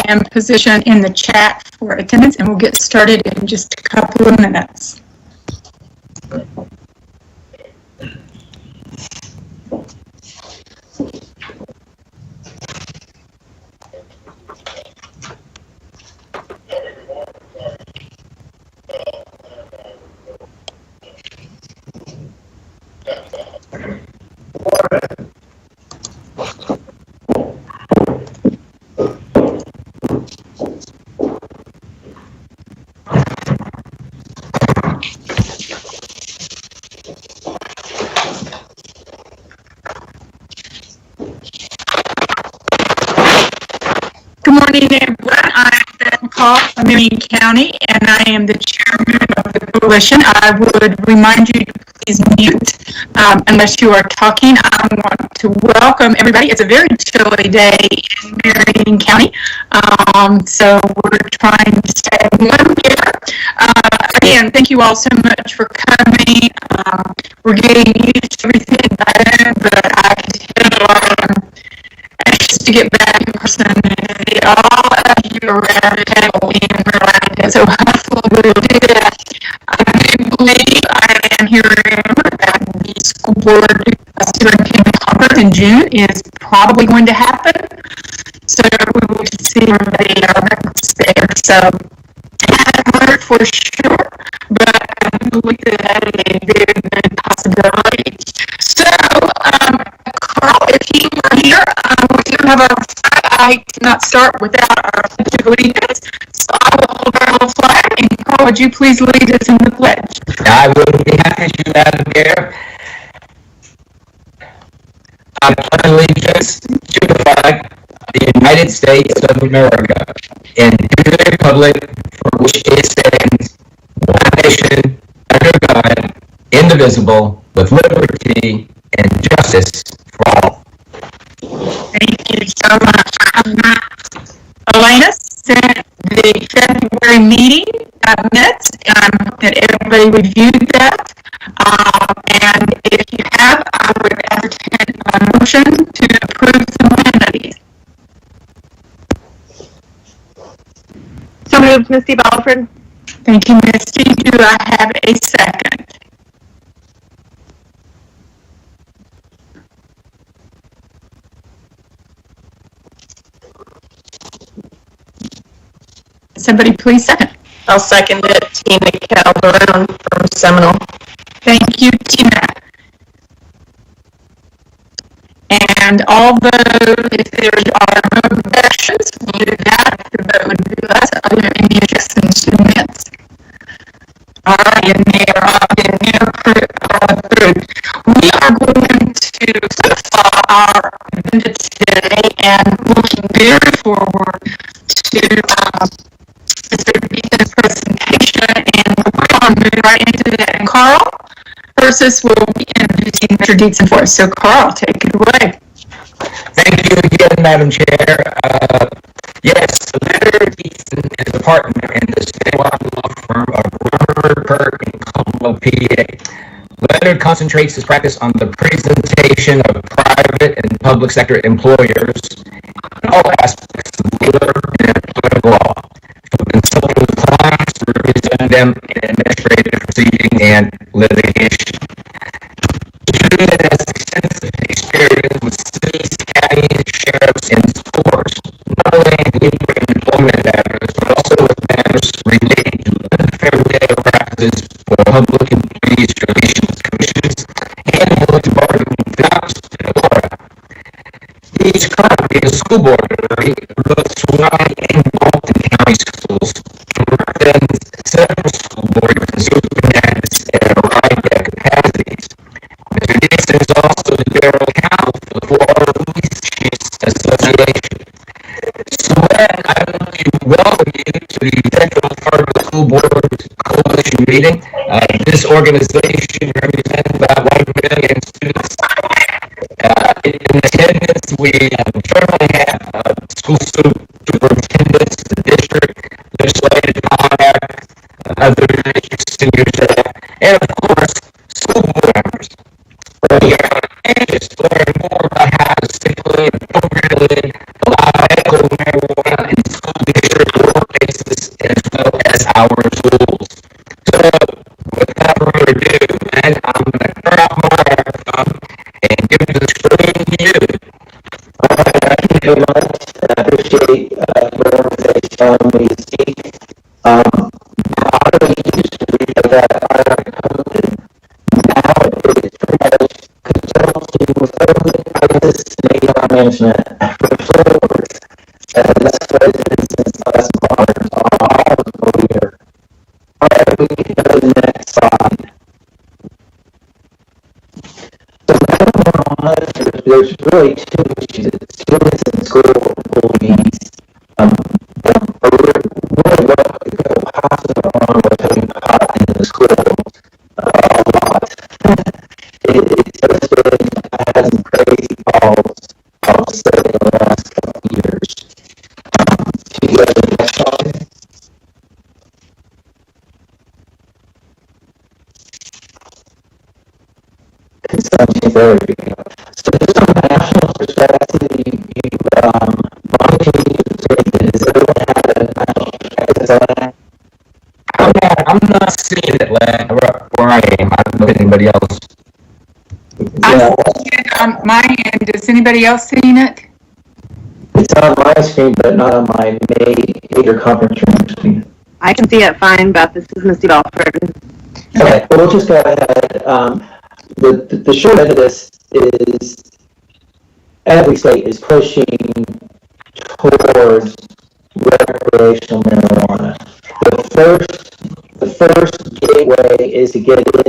and position in the chat for attendance, and we'll get started in just a couple of minutes. Good morning, everyone. I'm Beth Paul from Marion County, and I am the chairman of the coalition. I would remind you to please mute unless you are talking. I want to welcome everybody. It's a very chilly day in Marion County, so we're trying to stay warm here. Again, thank you all so much for coming. We're getting used to everything better, but I can anxious to get back in person and see all of you around the table in Orlando. So hopefully we'll do that. I do believe I am hearing that the school board superintendent conference in June is probably going to happen. So we will see everybody there. So I haven't heard for sure, but I believe that is a very good possibility. So, Carl, if you were here, we do have a flag. I cannot start without our pledge of allegiance. So I will hold our little flag, and Carl, would you please lead us in the pledge? I will be happy to, Madam Chair. I pledge allegiance to the flag of the United States of America and to the republic for which it stands, one nation, under God, indivisible, with liberty and justice for all. Thank you so much. Elena sent the February meeting minutes, that everybody reviewed that. And if you have, I would entertain a motion to approve the minutes. So moved, Misty Balford. Thank you, Misty. Do I have a second? Somebody please second. I'll second it. Tina Calderon from Seminole. Thank you, Tina. And although if there are no objections, we'll do that. The vote would be less. Are there any objections to the minutes? All right, and they are all approved. We are going to solidify our agenda today and looking very forward to Mr. Beacon's presentation, and we're going to move right into that. And Carl Persis will be introducing Mr. Dietzen for us. So Carl, take it away. Thank you again, Madam Chair. Yes, Leonard Dietzen is a partner in the statewide law firm of Rutherford Burke in Caldwell, PA. Leonard concentrates his practice on the presentation of private and public sector employers in all aspects of labor and employment law, from consulting with clients to representing them in administrative proceedings and litigation. He has extensive experience with cities, counties, sheriffs, and courts, not only in labor and employment matters, but also with matters relating to unfair labor practices for public employees relations commissions and collective bargaining jobs in Florida. He is currently a school board member of both Swanee and Dalton County Schools, and represents several school boards and superintendents in a variety of capacities. Mr. Dixon is also the general counsel for the Florida Police Chiefs Association. So I want to welcome you to the Central Florida School Board Coalition meeting. This organization represents about 1 million students. In attendance, we currently have school superintendents, the district, legislative contact, other senior staff, and of course, school board members. We are anxious to learn more about how to safely and appropriately allow medical marijuana in school our schools. So, without further ado, and I'm going to turn off my microphone and give the screen to you. Thank you very much. I appreciate your organization allowing me to speak. I already used to read that IR code, and now it's pretty much consulting with government crisis and HR management for forward. That's what it is since last March. All over here. All right, we can go to the next slide. So there's really two issues. Students in school employees are really welcome to go hospital on what's having pot in the school a lot. It's just been had some crazy calls, I'll say, in the last couple of years. Can you go to the next slide? Consumption therapy. So just from a national perspective, does everyone have a national perspective on that? I'm not seeing it where I am. I don't know if anybody else. Yeah, On my end, is anybody else seeing it? it's on my screen, but not on my major conference room screen. I can see it fine, Beth. This is Misty Belford. Okay, well, we'll just go ahead. The short end of this is every state is pushing towards recreational marijuana. The first gateway is to get into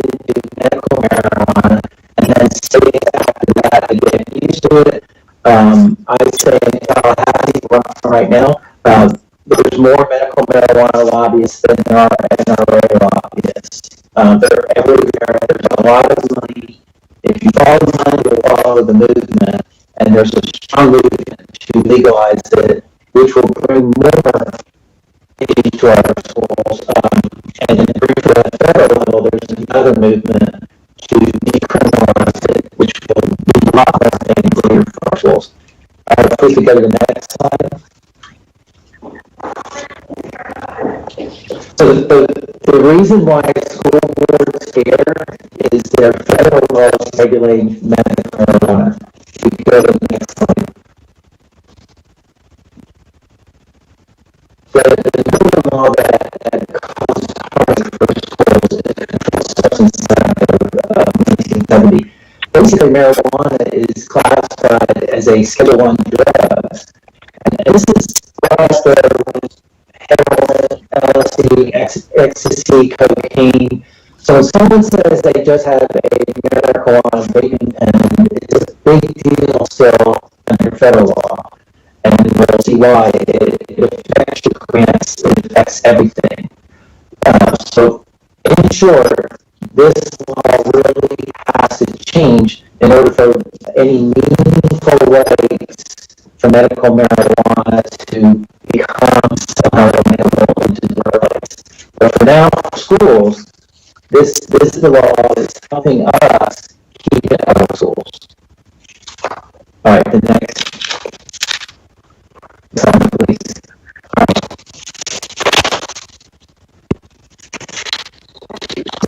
medical marijuana, and then states after that to get used to it. I'd say in Tallahassee, where I'm from right now, there's more medical marijuana lobbyists than there are NRA lobbyists. They're everywhere. There's a lot of money. If you follow the money, you'll follow the movement. And there's a strong movement to legalize it, which will bring more into our schools. And then at the federal level, there's another movement to decriminalize it, which will be a lot more things for our schools. Please go to the next slide. So the reason why school boards care is their federal laws regulating medical marijuana. We can go to the next slide. The number law that caused harm for schools is the Controlled Substances Act of 1970. Basically, marijuana is classified as a Schedule I drug. And this is classed as heroin, LSD, ecstasy, cocaine. So when someone says they just have a marijuana vaping pen, it's a big deal still under federal law. And we'll see why. It affects your grants, it affects everything. So in short, this law really has to change in order for any meaningful ways for medical marijuana to become somehow available into the workplace. But for now, schools, this is the law that's helping us keep it out of schools. All right, the next slide, please. All right.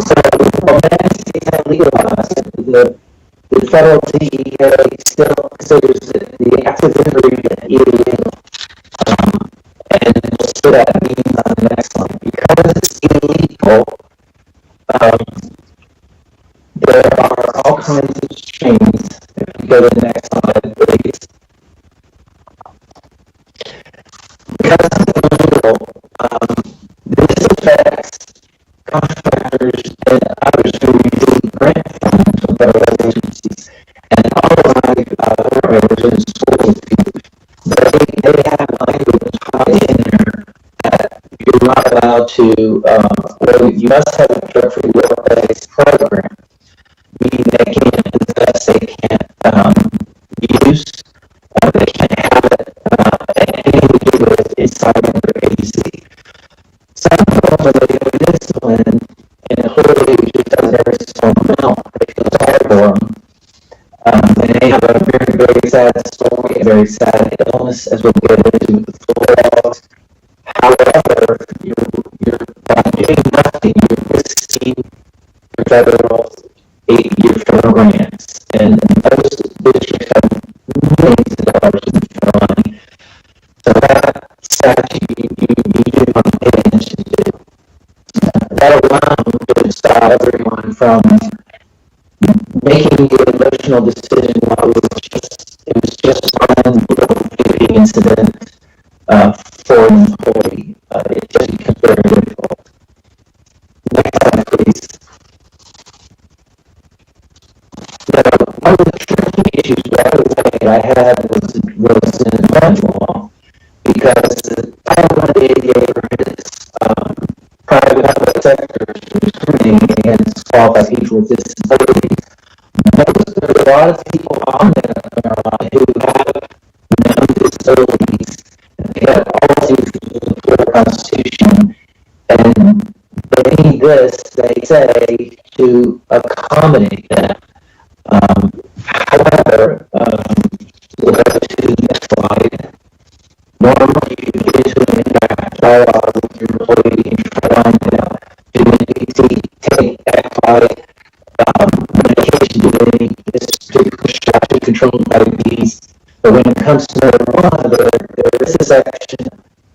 So, when many states have legalized, the federal DEA still considers the active ingredient illegal. And we'll see that means on the next one. Because it's illegal, there are all kinds of strains. If you go to the next slide, please. Because it's illegal, this affects contractors and others who receive grant funds from federal agencies. And all of my operators in schools, they have language in there that you're not allowed to, well, you must have a drug-free workplace program, meaning they can't invest, they can't use, they can't have it, anything to do with inside of their agency. Some of them are doing discipline, and a employee just doesn't ever slow them down. They feel sorry for them. And they have a very, very sad story, a very sad illness, as we'll get into with the full laws. However, your federal, 8-year federal grants. And most districts have millions of dollars in federal money. So that statute, you do want to pay attention to. That alone would stop everyone from making the emotional decision while it was just one little beauty incident for an employee. It just becomes very difficult. Next slide, please. Now, one of the tricky issues right away I had was in employment law, because I don't want the ADA prohibits private public sector discriminating against qualified people with disabilities. There's a lot of people on there who have known disabilities, and they have all these for the Constitution, and they need this, they say, to accommodate that. However, we'll go to the next slide. Normally, you get into an interact dialogue with your employee and try to find out, do they take X, medication, do they need this particular controlled by these? But when it comes to marijuana, there is a section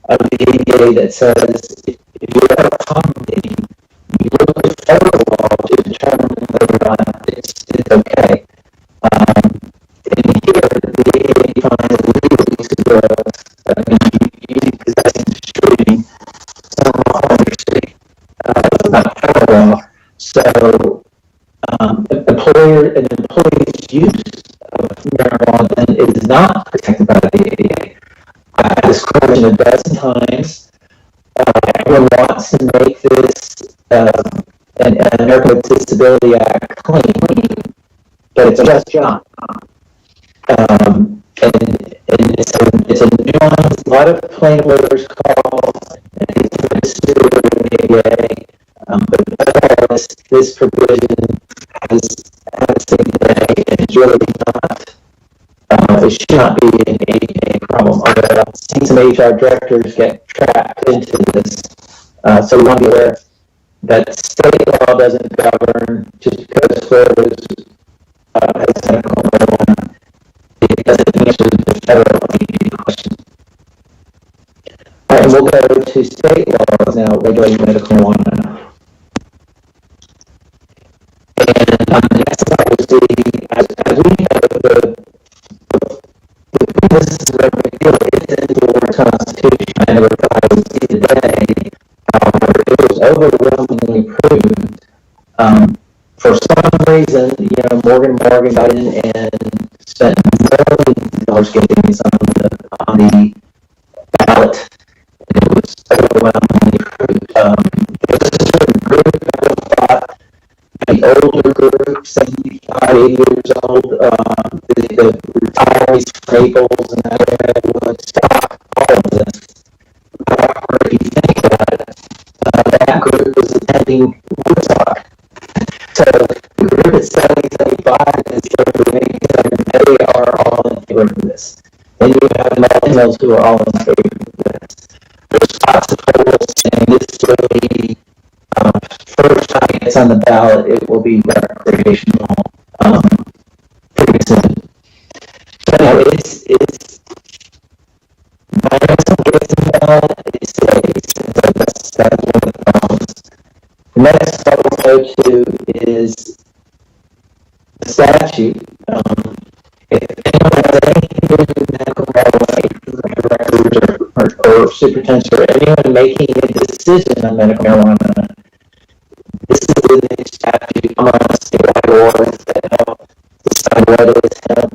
of the ADA that says if you're accommodating, you look at federal law to determine whether or not it's okay. And here, the ADA finds legal use of drugs, using, possessing, distributing some law under state, not federal law. So, an employee's use of marijuana then is not protected by the ADA. I had this question a dozen times. Everyone wants to make this an American with Disability Act clean, but it's just not. And it's a nuance. A lot of plaintiff lawyers call and it's the ADA. But this provision has a today, and it's really not. It should not be an ADA problem. I've seen some HR directors get trapped into this. So we want to be aware that state law doesn't govern just because Florida's has medical marijuana. It doesn't answer the federal ADA question. All right, we'll go to state laws now regulating medical marijuana. And on the next slide, we'll see, as we know, this is a regulated into the Constitution. I never thought I would see today. It was overwhelmingly approved. For some reason, Morgan got in and spent millions of dollars getting these on the ballot. And it was overwhelmingly approved. This is a group I thought the older group, 75, 80 years old, the retirees, Staples, and that area would stop all of this. However, if you think about it, that group was attending Woodstock. So the group at 70, 75 is they are all in favor of this. And you have millennials who are all in favor of this. There's lots of polls saying this will be first time it's on the ballot, it will be recreational pretty soon. So it's by it's that's one of the problems. The next I will go to is the statute. If anyone has anything to do with medical marijuana, or superintendents, or anyone making a decision on medical marijuana, this is the statute on statewide laws that help decide what is hemp,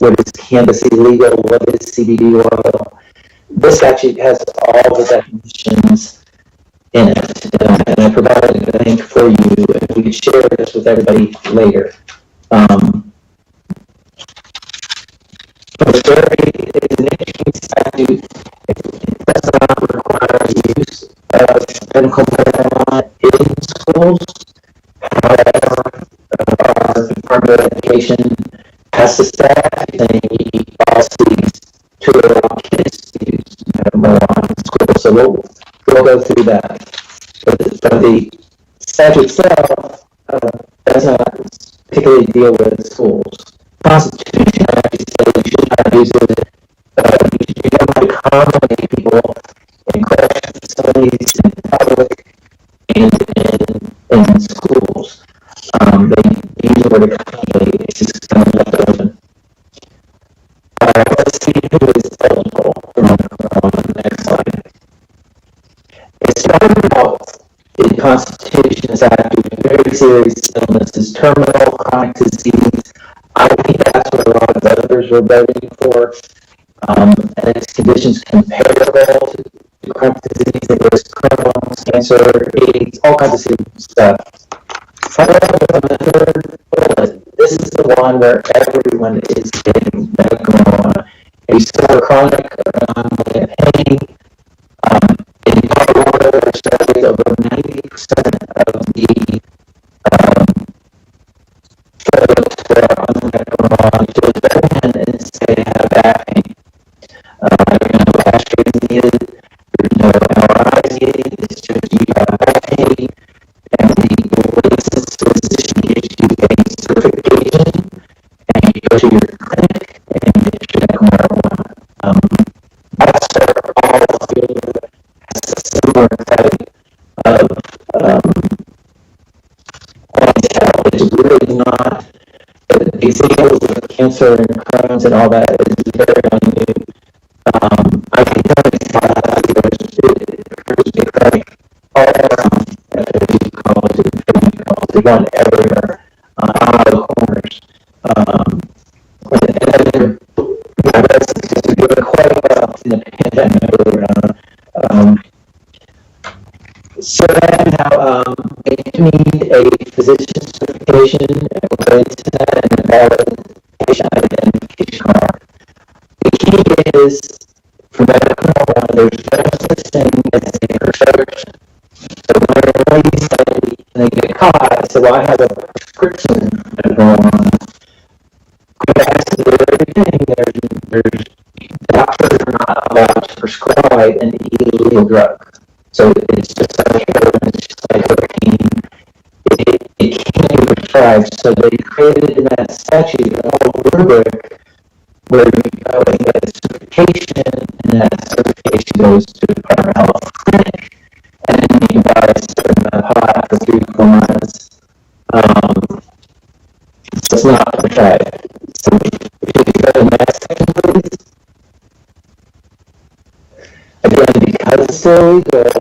what is cannabis illegal, what is CBD oil. This statute has all the definitions in it, and I provided a link for you, and we could share this with everybody later. But it's an interesting statute. It does not require use of medical marijuana in schools. However, our Department of Education has a statute saying you need policies to allow kids to use medical marijuana in school. So we'll go through that. But the statute itself does not particularly deal with schools. The Constitution actually says you should not use it. You don't want to accommodate people in correctional facilities, in public, and in schools. They use the word accommodate. It's just kind of left open. Let's see who is eligible on the next slide. It started out in the Constitution as after very serious illnesses, terminal, chronic disease. I think that's what a lot of voters were voting for. And its conditions comparable to chronic disease. There was Crohn's, cancer, AIDS, all kinds of stuff. However, the third bullet, this is the one where everyone is getting medical marijuana. If you suffer chronic pain, in Colorado, there are studies over 90% of the folks that are on medical marijuana to go in and say they have back pain. Last year needed, there's no MRI needed, it's just you have back pain, and the licensed physician gives you a certification, and you go to your clinic and get your medical marijuana. That's all has a similar type of clientele. It's really not, the examples of cancer and Crohn's and all that is very minute. I can tell you there's all around college, they want everywhere, out of the corners. And that's doing quite well in the pandemic. So now, they need a physician certification related to that and a valid patient identification card. The key is, for medical marijuana, there's no such thing as a prescription. So when everybody say, and they get caught, I say, well, I have a prescription medical marijuana. Go back to the very beginning, there's doctors are not allowed to prescribe an illegal drug. So it's just like heroin, it's just like cocaine. It can't be prescribed. So they created in that statute a whole rubric where you go and get a certification, and that certification goes to the Department of Health clinic, and then you buy a certain amount of pot for 3-4 months. So it's not prescribed. So if you go to the next section, please. Again, because it's still illegal,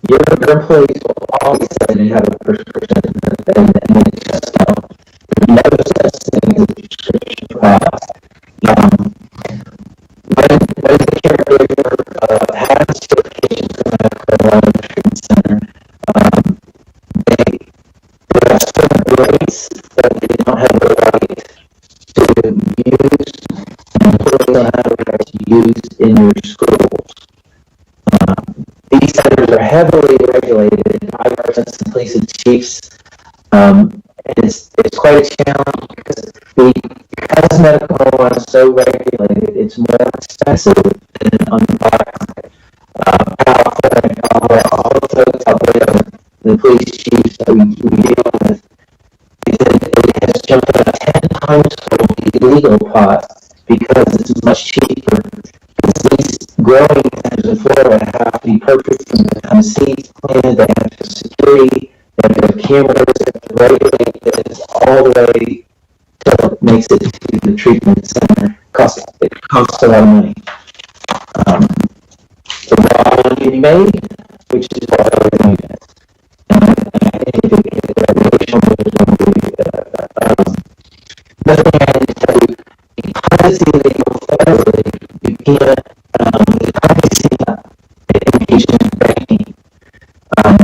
your employees will always say they have a prescription, and they just don't. There's no such thing as a prescription cost. When the caregiver has certification from the Colorado Treatment Center, there are certain rates that they don't have the right to use, and employees don't have the right to use in your schools. These centers are heavily regulated. I represent some police and chiefs, and it's quite a challenge because medical marijuana is so regulated, it's more expensive than on the black market. California, Colorado, all of those out there, the police chiefs that we deal with, it has jumped up 10 times for the illegal pot because it's much cheaper. These growing centers in Florida have to be perfect from the Tennessee plan. They have to have security, they have to have cameras, they have to regulate this all the way till it makes it to the treatment center. It costs a lot of money. The law can be made, which is why we're doing it. And I think if the regulation was going to be another thing I need to tell you, because it's illegal federally, you can't inpatient banking,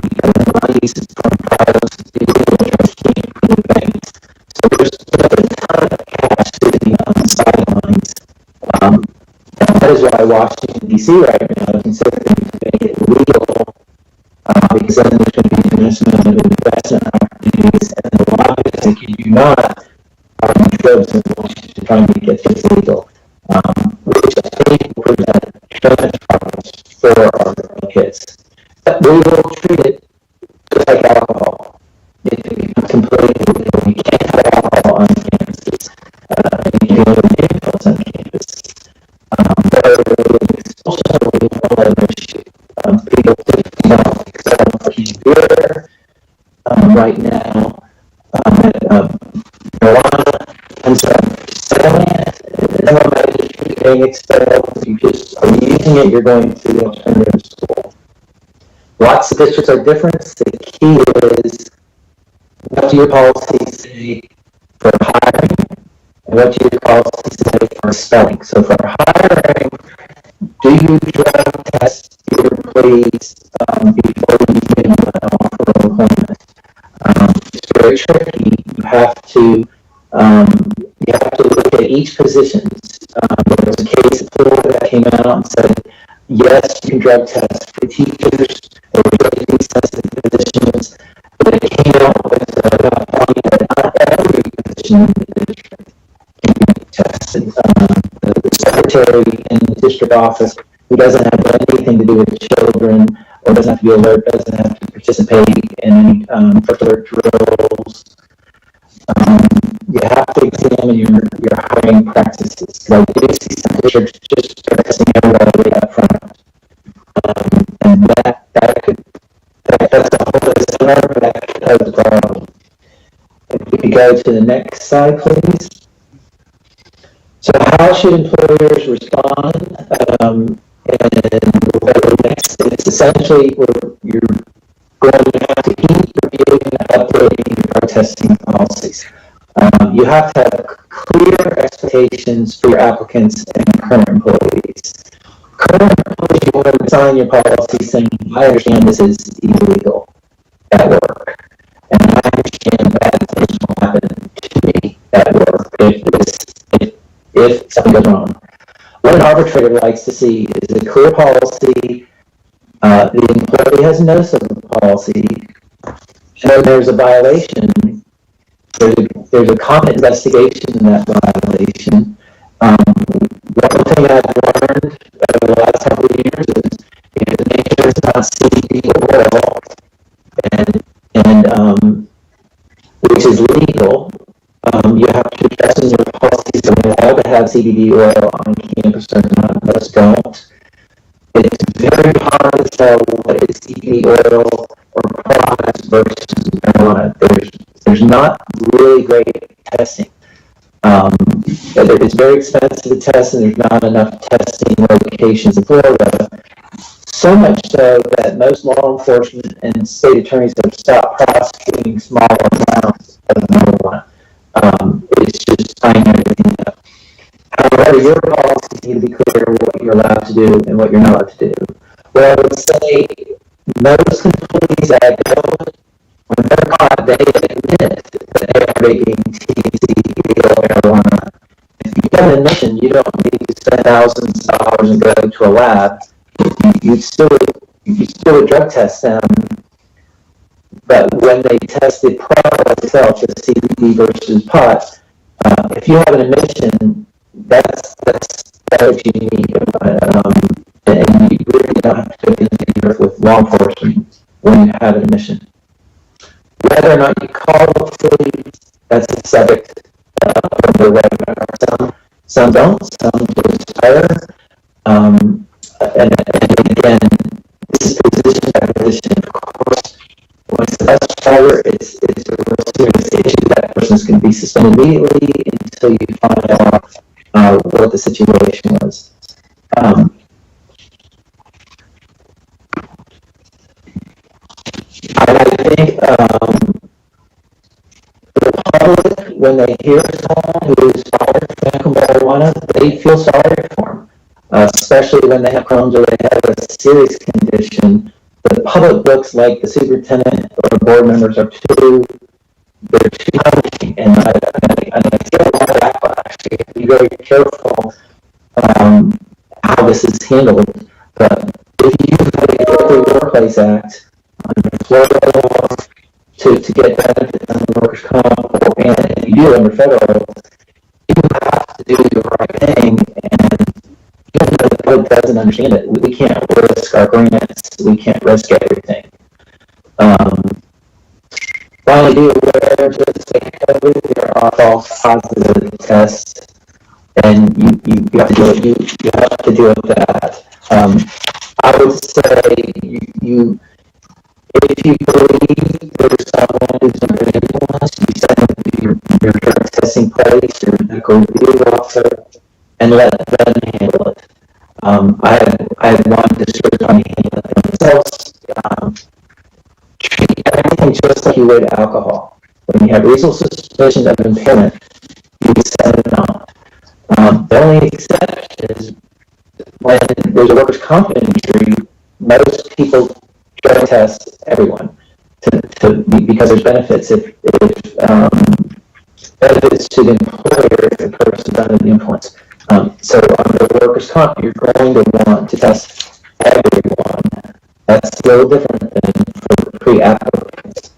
because the money is from private institutions from the banks. So there's a ton of cash sitting on the sidelines. And that is why Washington, D.C. right now is considering to make it legal, because then there's going to be investment opportunities, and the lobbyists that you do not are in trips in Washington trying to get this legal. Which I think will present tremendous problems for our kids. But we will treat it just using it, you're going to the alternative school. Lots of districts are different. The key is, what do your policies say for hiring, and what do your policies say for expelling? So for hiring, do you drug test your employees before you give them an offer of employment? It's very tricky. You have to look at each position. There was a case in Florida that came out and said, yes, you can drug test for teachers or drug sensitive positions, but it came out with a finding that not every position in the district can be tested. The secretary in the district office who doesn't have anything to do with children or doesn't have to be alert, doesn't have to participate in any particular drills. You have to examine your hiring practices. Like, you see some districts just testing everybody up front. And that's a whole other scenario that could pose a problem. If we could go to the next slide, please. So how should employers respond? And next, it's essentially you're going to have to keep reviewing and updating your drug testing policies. You have to have clear expectations for your applicants and current employees. Current employees, you want to sign your policy saying, I understand this is illegal at work. And I understand bad things will happen to me at work if something goes wrong. What an arbitrator likes to see is a clear policy. The employee has notice of the policy, and there's a violation. There's a common investigation in that violation. One thing I've learned over the last couple of years is if the nature is not CBD oil, and which is legal, you have to address in your policies that we're allowed to have CBD oil on campus or not. Most don't. It's very hard to tell what is CBD oil or products versus marijuana. There's not really great testing. It's very expensive to test, and there's not enough testing locations in Florida. So much so that most law enforcement and state attorneys have stopped prosecuting small amounts of marijuana. It's just tying everything up. However, your policies need to be clear what you're allowed to do and what you're not allowed to do. Well, I would say most employees at Go, when they're caught, they admit that they are making THC or marijuana. If you have an admission, you don't need to spend thousands of dollars and go to a lab. You still drug test them, but when they test the product itself, the CBD versus pot, if you have an admission, that's what you need. And you really don't have to interfere with law enforcement when you have an admission. Whether or not you call the police, that's a subject of the webinar. Some don't, some just fire. And again, this is position by position. Of course, once that's fire, it's a real serious issue. That person's going to be suspended immediately until you find out what the situation was. I think the public, when they hear someone who is fired for medical marijuana, they feel sorry for them, especially when they have Crohn's or they have a serious condition. The public looks like the superintendent or the board members are too punishing, and I feel a lot of backlash. You have to be very careful how this is handled. But if you go through the Workplace Act, under Florida law, to get benefits under workers' comp, and if you do under federal, you have to do the right thing, and even though the public doesn't understand it, we can't risk our grants, we can't risk everything. Finally, be aware, just like COVID, there are false positive tests, and you have to deal with you have to deal with that. I would say if you believe there's someone who's under the influence, you send your drug testing place, your medical review officer, and let them handle it. I had one district on themselves, treat everything just like you would alcohol. When you have reasonable suspicion of impairment, you send it on. The only exception is when there's a workers' comp injury, most people drug test everyone because there's benefits if benefits to the employer if the person's under the influence. So on the workers' comp, you're going to want to test everyone. That's a little different than for pre-applicants.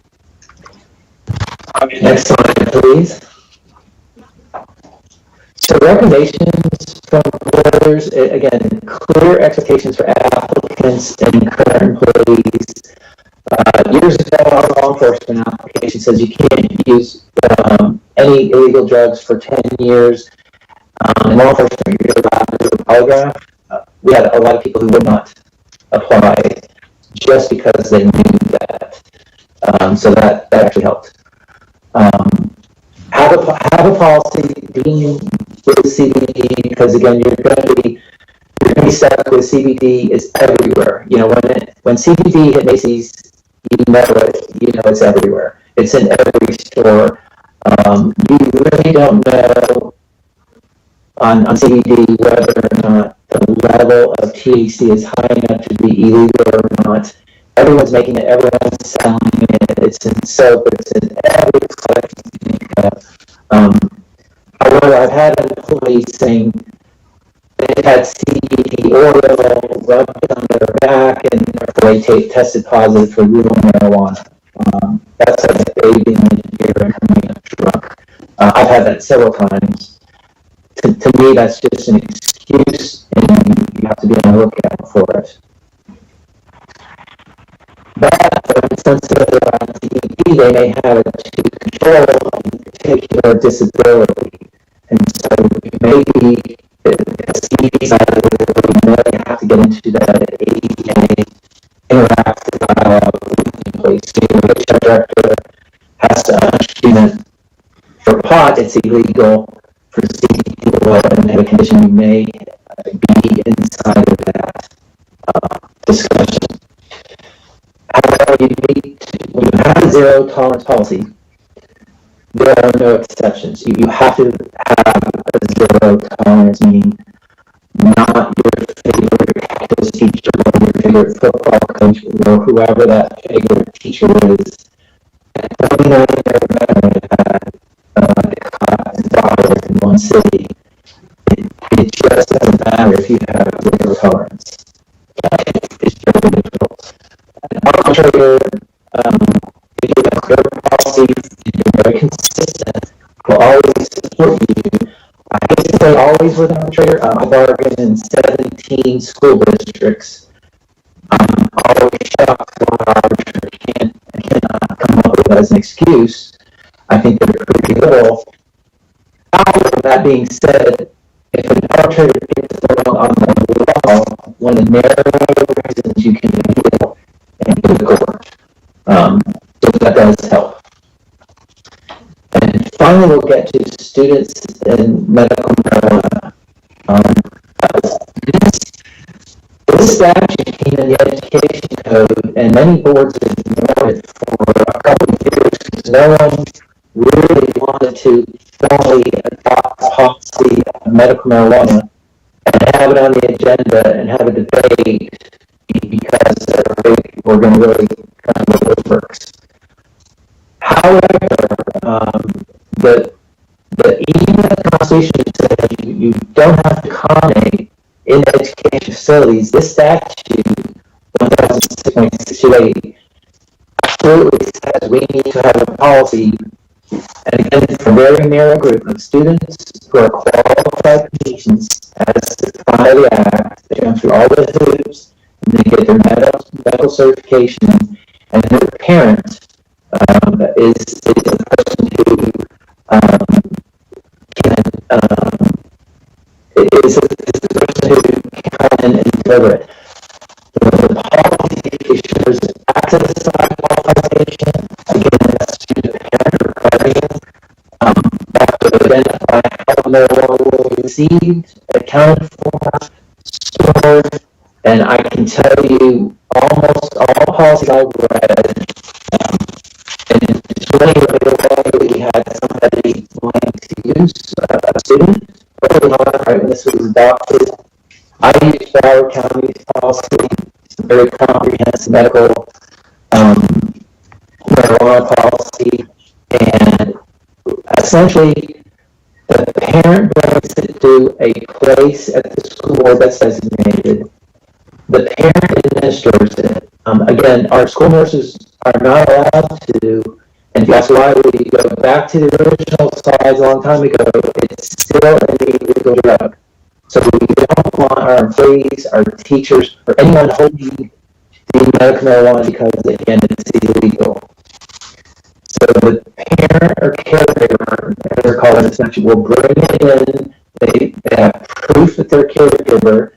Next slide, please. So recommendations from employers, again, clear expectations for applicants and current employees. Years ago, our law enforcement application says you can't use any illegal drugs for 10 years. In law enforcement, you're allowed to do a polygraph. We had a lot of people who would not apply just because they knew that. So that actually helped. Have a policy dealing with CBD because again you're going to be stuck with CBD is everywhere. You know when CBD hit Macy's, you know it's everywhere. It's in every store. You really don't know on CBD whether or not the level of THC is high enough to be illegal or not. Everyone's making it. Everyone's selling it. It's in soap. It's in every product you think of. However, I've had employees saying they've had CBD oil rubbed on their back and they tested positive for real marijuana. That's like bathing in here and coming up drunk. I've had that several times. To me, that's just an excuse, and you have to be on the lookout for it. But for instance, on CBD, they may have it to control a particular disability. And so maybe the CBD side of it, you know, you have to get into that ADA interactive dialogue with the employees. So the HR director has to understand that for pot, it's illegal. For CBD oil and have a condition, you may be inside of that discussion. However, when you have a zero tolerance policy, there are no exceptions. You have to have a zero tolerance, meaning not your favorite calculus teacher or your favorite football coach or whoever that favorite teacher is. And 29 had $1 in one city. It just doesn't matter if you have zero tolerance. It's very difficult. Arbitrator, if you have clear policies, you're very consistent, will always support you. I hate to say always with an arbitrator. I bargained in 17 school districts. I'm always shocked when an arbitrator cannot come up with as an excuse. I think they're pretty little. However, that being said, if an arbitrator gets wrong on the law, one of the narrow reasons you can appeal and go to court. So that does help. And finally, we'll get to students and medical marijuana. This statute came in the education code, and many boards have ignored it for a couple of years because no one really wanted to formally adopt a policy of medical marijuana and have it on the agenda and have a debate because they're afraid we're going to really kind of know what works. However, even the Constitution says you don't have to accommodate in education facilities. This statute, 1006.628, absolutely says we need to have a policy, and again, for a very narrow group of students who are qualified patients as defined by the Act. They go through all the hoops, and they get their medical certification, and their parent is the person who is the person who can come in and deliver it. The policy ensures access to qualified patient. Again, that's to the parent or guardian. That would identify how marijuana was received, accounted for, stored, can tell you almost all policies I've read, and it's really way we had somebody wanting to use a student early on, right when this was adopted. I used Broward County's policy, it's a very comprehensive medical marijuana policy, and essentially the parent brings it to a place at the school board that's designated. The parent administers it. Again, our school nurses are not allowed to, and that's why we go back to the original slides a long time ago. It's still an illegal drug. So we don't want our employees, our teachers, or anyone holding the medical marijuana because, again, it's illegal. So the parent or caregiver, as they're called in this section, will bring it in. They have proof that they're caregiver.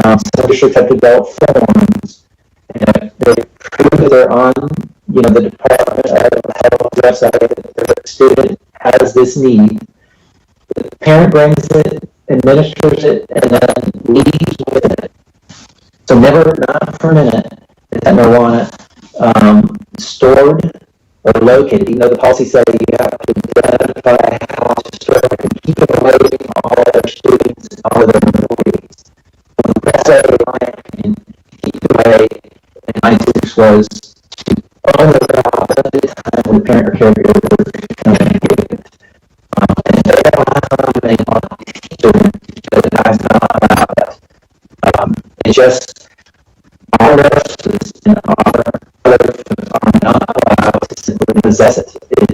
Some districts have developed forms, and if they prove that they're on, the Department of Health website, that their student has this need. The parent brings it, administers it, and then leaves with it. So never, not for a minute, is that marijuana stored or located, even though the policy says you have to identify how to store it and keep it away from all other students and all other employees. The best way, in my opinion, to keep it away in my district was to own the job at the time when the parent or caregiver was coming to get it. And they don't have something on the teacher because that's not allowed that. It's just our nurses and our other are not allowed to simply possess it. It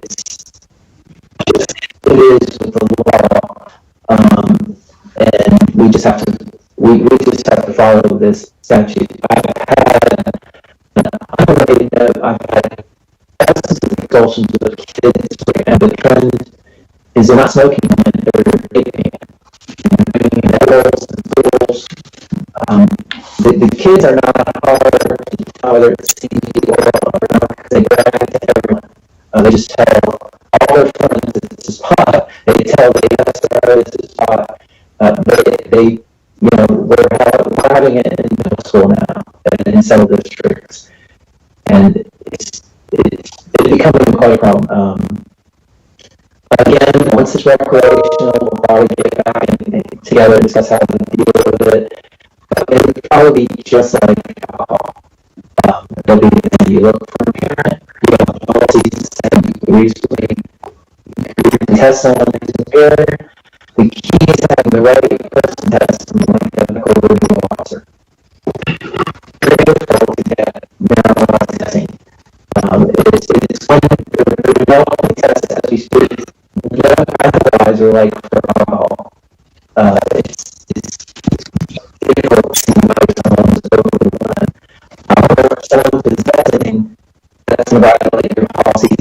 is with the law, and we just have to follow this statute. I've had thousands of expulsions of kids, and the trend is they're not smoking when they're vaping. Edibles and tools. The kids are not hard to tell whether it's CBD oil or not because they brag to everyone. They just tell all their friends that this is pot. They tell the SRO this is pot. We're having it in middle school now and in several districts, and it's becoming quite a problem. Again, once it's recreational, we'll probably get back together and discuss how to deal with it. But it would probably be just like alcohol. There'll be you look for a parent, you have policies that recently you can test someone who's impaired. The key is having the right person test someone like a medical review officer. Very difficult to get marijuana testing. It's when the development test as we speak, no analyzer like for alcohol. It's difficult to see whether someone's over the line. However, if someone is testing, that's going to violate your policies.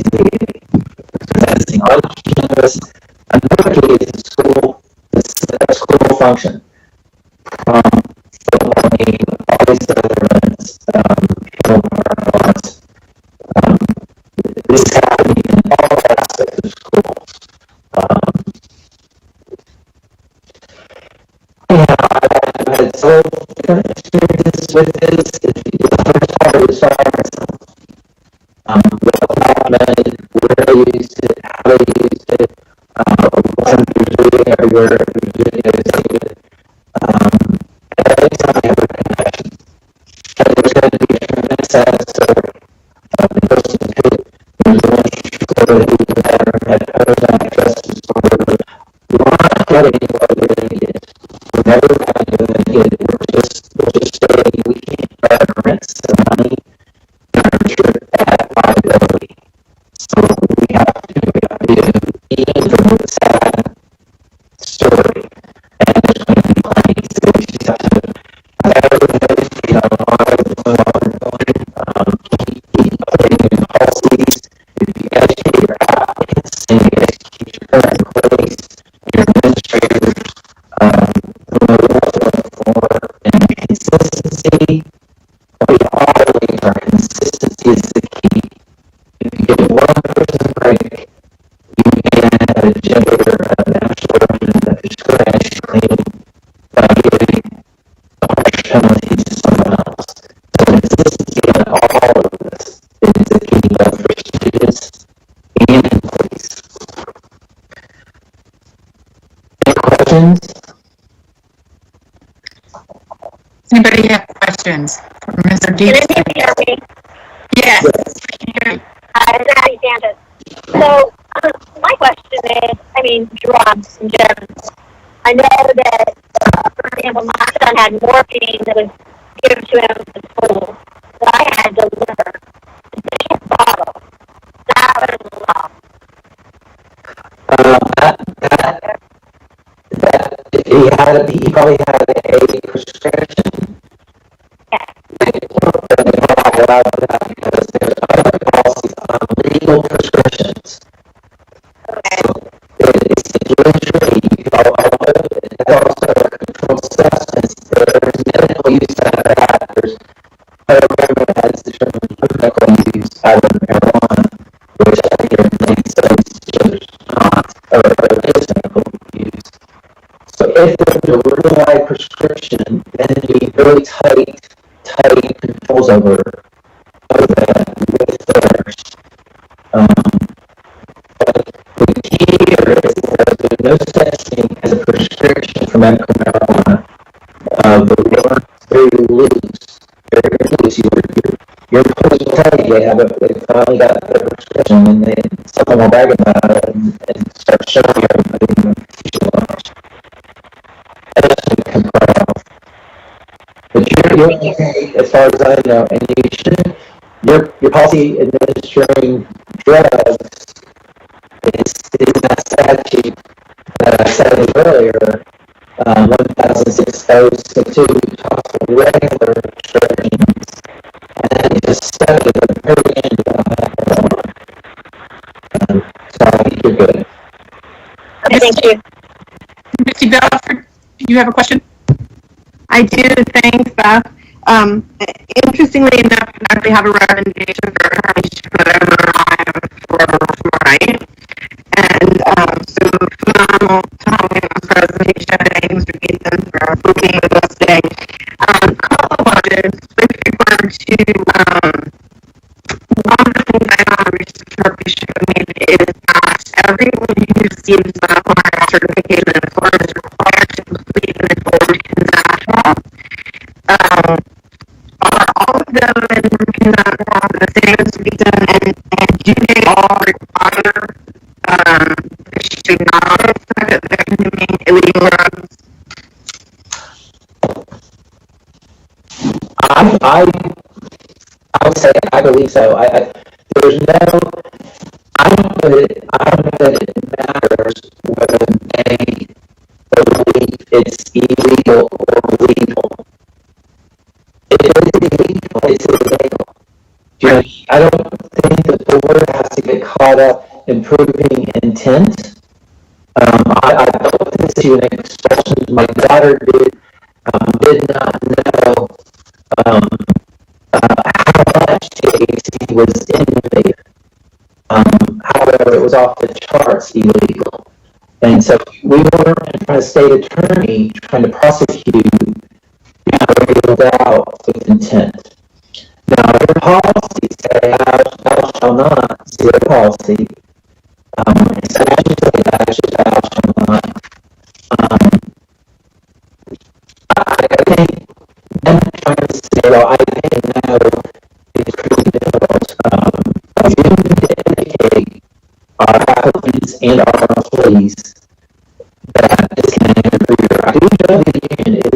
Testing on campus, another key is the school function. Following all these other events, this is happening in all aspects of schools. I've had several different experiences with this. The first part was fire myself. Well documented, where they used it, how they used it, what there's doing everywhere, there's videos of it. Every time I have a confession, there's going to be a tremendous answer. The person who was the one who had posed on addresses for we're not getting what we're going to get. We're never going to get it. We're just saying we can't rent some money at liability. So we have to even from the sad story. And there's going to be claims that we just have to keep policies. If you educate your applicants and you execute your current employees, your administrators, and consistency. We always are consistency is the key. If you get one person break, you get a gender, a national origin, a discrimination claim by giving a harsh penalty to someone else. questions for Mr. Can Deep? you hear me? Yes. Patty Sanchez. So, my question is, drugs in general. I know that, for example, my son had morphine that was given to him in school that I had to deliver. The bottle. That was a lot. He probably had a prescription. Yeah. Because there's other policies on legal prescriptions. Okay. It's usually, it's also a controlled substance. There's medical use out of that. There's program as determined medical use out of marijuana, which I think are there's not, or is medical use. So if there's a really wide prescription, then you need really tight controls over that with theirs. But the key here is that there's no such thing as a prescription for medical marijuana. The word very loose. Your police will tell you they finally got the prescription, and then someone will brag about it and start showing everybody in the future launch. But you're okay, as far as I know, and you shouldn't, your policy administering drugs is that statute that I said earlier, 100602 talks about regular prescriptions, and then you just set it at the very end of that. So I think you're good. Okay, thank you. Missy Belford, do you have a question? I do, thanks, Beth. Interestingly enough, I actually have a recommendation for attorney to put over for right. And so phenomenal time presentation. Thanks for being with us today. Couple of questions with regard to one of the things I found research showed me is that everyone who receives the required certification in Florida is required to complete an informed consent form. Are all of them in consent form the same as reason, and do they all require to acknowledge that they're consuming illegal drugs? I would say I believe so. There's no. I don't know that it matters whether they believe it's illegal or legal. If it is illegal, it's illegal. I don't think the board has to get caught up in proving intent. I put this issue in expressions. My daughter did not know how much THC was in vape. However, it was off the charts illegal. And so we were in front of state attorney trying to prosecute ruled out with intent. Now, your policy say, thou shall not, zero policy. So I should say that, I should thou shall not. I think them trying to say, well, I didn't know, is pretty difficult. We need to indicate our applicants and our employees that this can interfere. I do know the union is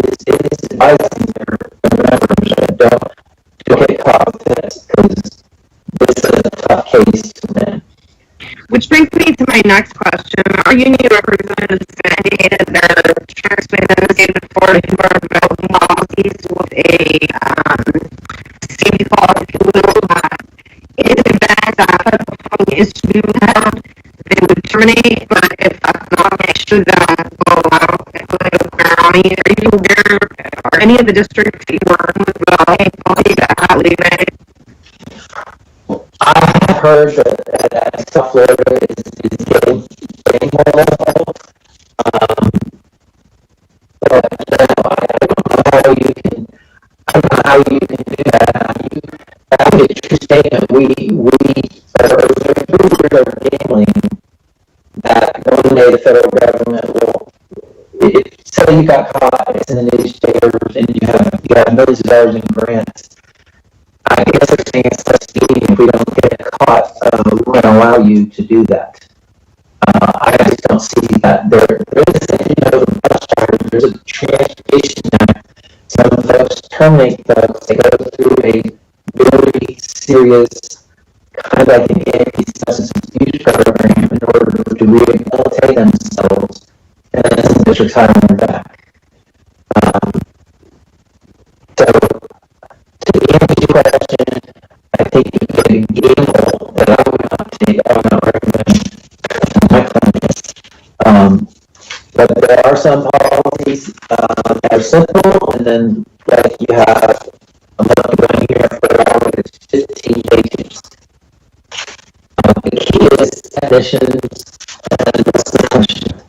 advising their members that don't get caught with this, because this is a tough case to win. Which brings me to my next question. Our union representatives indicated they're transmitting the state of Florida who are developing policies with a safety clause, if you will, that in the event that federal funding is to be withheld, they would terminate, but if that's not, they should go out and put it around. Are you aware, are any of the districts that you work with a policy that leeway? I have heard that South Florida is getting more level. But I don't know how you can do that. I think it's a true statement. We are gambling that one day the federal government will. Say you got caught, it's in the newspapers, and you have millions of dollars in grants. I guess they're saying it's less speeding if we don't get caught, we won't allow you to do that. I just don't see that. There is a, the bus drivers, there's a transportation act. Some folks terminate folks, they go through a very serious, kind of like an anti-substance abuse program in order to rehabilitate themselves, and then just retire on their back. So, to answer your question, I think you get a gamble that I would not take, I would not recommend my clients. But there are some policies that are simple, and then like you have a monthly one here for hour, it's 15 pages. The key is definitions and assumption.